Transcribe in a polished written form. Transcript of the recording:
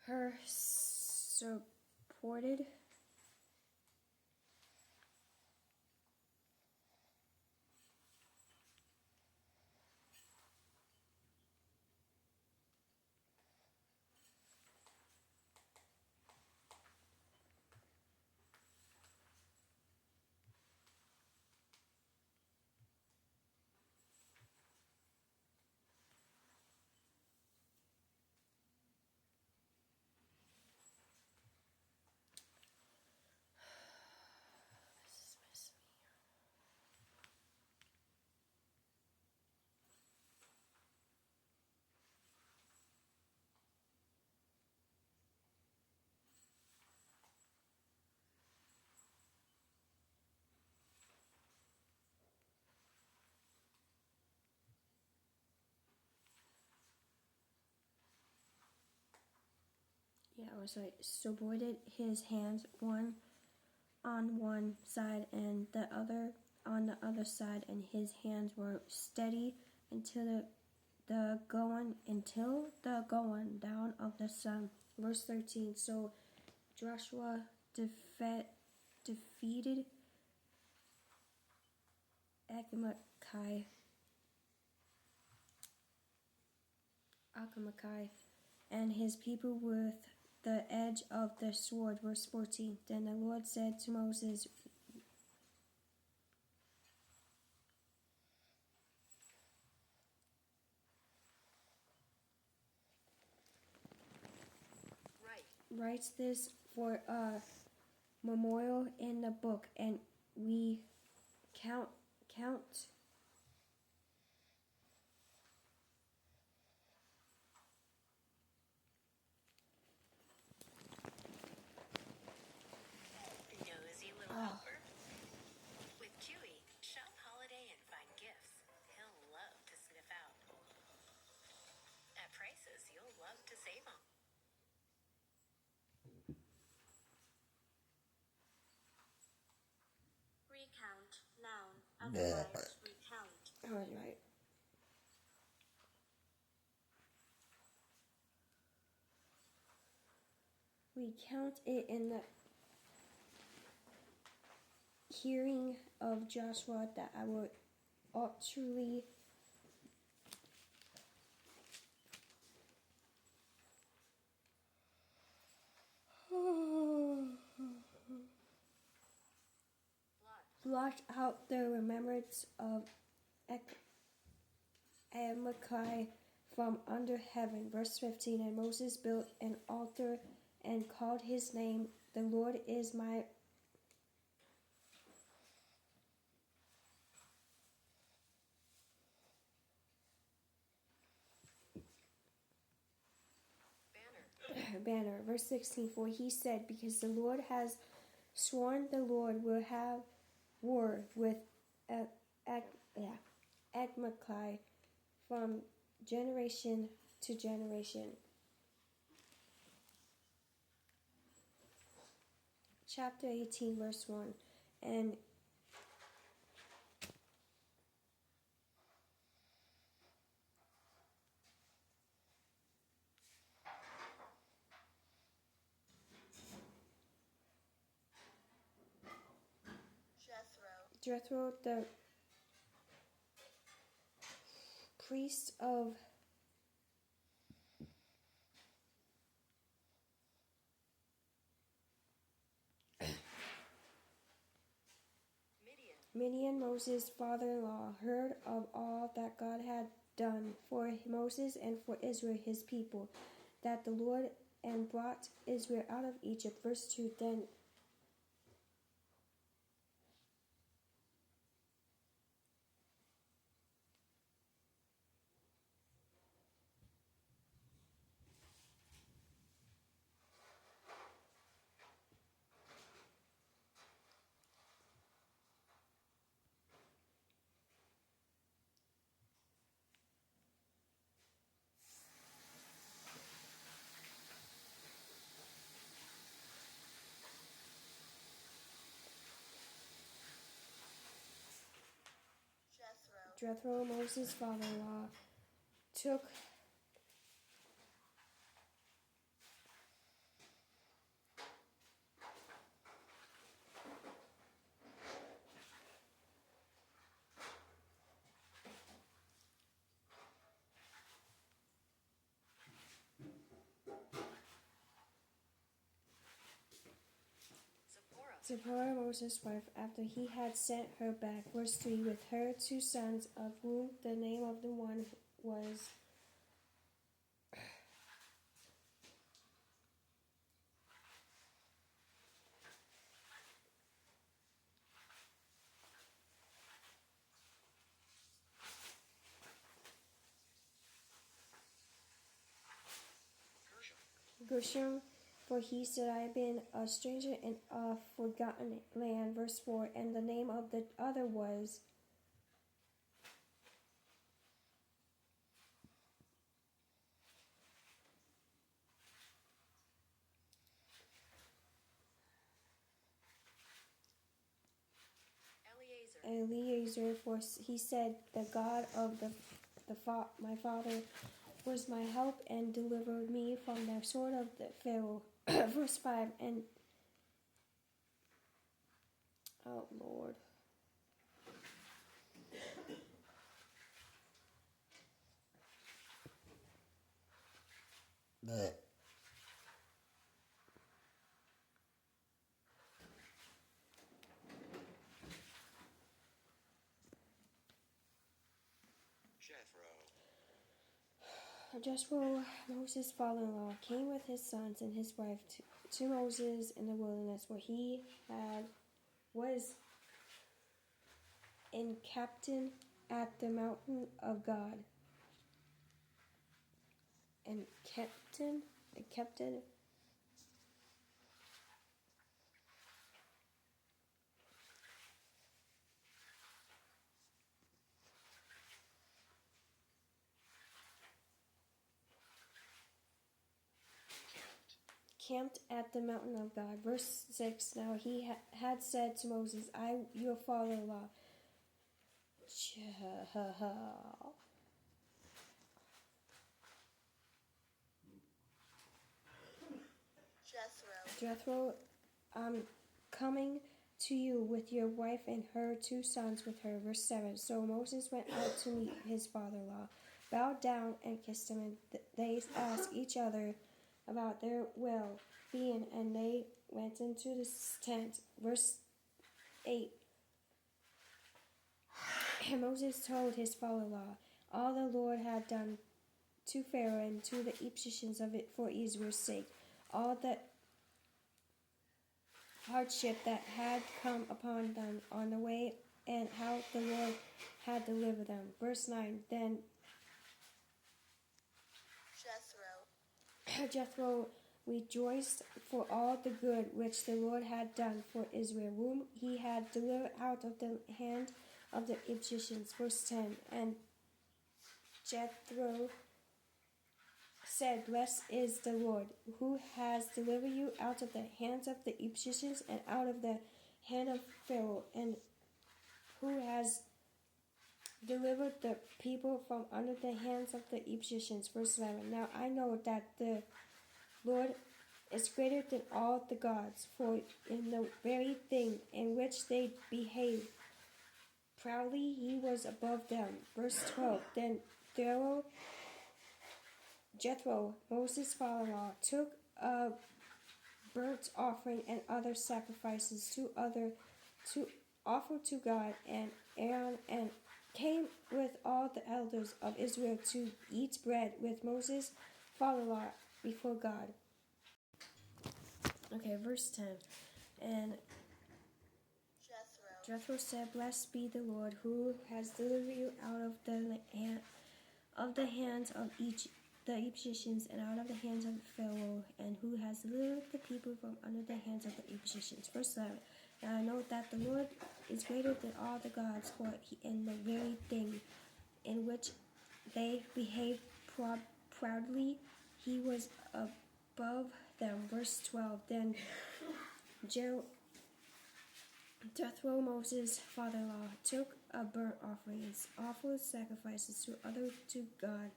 her supported. Yeah, I was like, supported his hands, one on one side and the other on the other side, and his hands were steady until the going down of the sun. Verse 13. So Joshua defeated Achamokai and his people with the edge of the sword. Verse 14. Then the Lord said to Moses, write this for a memorial in the book, and we count Nosy little helper. With Chewy, shop holiday and find gifts he'll love to sniff out. At prices you'll love to save on. Recount, noun, otherwise recount. All right. We count it in the hearing of Joshua that I would utterly blot out the remembrance of Amalek from under heaven. Verse 15. And Moses built an altar and called his name, the Lord is my banner. Verse 16. For he said, because the Lord has sworn, the Lord will have war with Amalek from generation to generation. Chapter 18, verse 1. And Jethro, the priest of Midian, Moses' father-in-law, heard of all that God had done for Moses and for Israel his people, that the Lord and brought Israel out of Egypt. Verse 2. Then Jethro, Moses' father-in-law, took Zipporah, Moses' wife, after he had sent her back, verse 3, with her 2 sons, of whom the name of the one was Gershom, for he said, I have been a stranger in a forgotten land, verse 4, and the name of the other was Eliezer, for he said, the God of my father was my help and delivered me from the sword of the Pharaoh. Verse 5, and oh Lord. Jethro, Moses' father-in-law, came with his sons and his wife to Moses in the wilderness, where he was encamped at the mountain of God. Encamped. Camped at the mountain of God. Verse 6, now he had said to Moses, I, your father-in-law, Jethro, I'm coming to you with your wife and her 2 sons with her. Verse 7, so Moses went out to meet his father-in-law, bowed down and kissed him, and they asked each other about their well-being, and they went into the tent. Verse 8, and Moses told his father-in-law all the Lord had done to Pharaoh and to the Egyptians of it for Israel's sake, all the hardship that had come upon them on the way, and how the Lord had delivered them. Verse 9, then Jethro rejoiced for all the good which the Lord had done for Israel, whom he had delivered out of the hand of the Egyptians. Verse 10, and Jethro said, blessed is the Lord, who has delivered you out of the hands of the Egyptians and out of the hand of Pharaoh, and who has delivered the people from under the hands of the Egyptians. Verse 11, now I know that the Lord is greater than all the gods, for in the very thing in which they behaved proudly, he was above them. Verse 12, then Jethro, Moses' father-in-law, took a burnt offering and other sacrifices to offer to God and Aaron, and came with all the elders of Israel to eat bread with Moses' father-in-law before God. Okay, verse 10. And Jethro said, blessed be the Lord, who has delivered you out of the hands of the Egyptians and out of the hands of Pharaoh, and who has delivered the people from under the hands of the Egyptians. Verse 11. Now I know that the Lord is greater than all the gods, for in the very thing in which they behaved proudly, he was above them. Verse 12. Then Jethro, Moses' father-in-law, took a burnt offering and offered sacrifices to God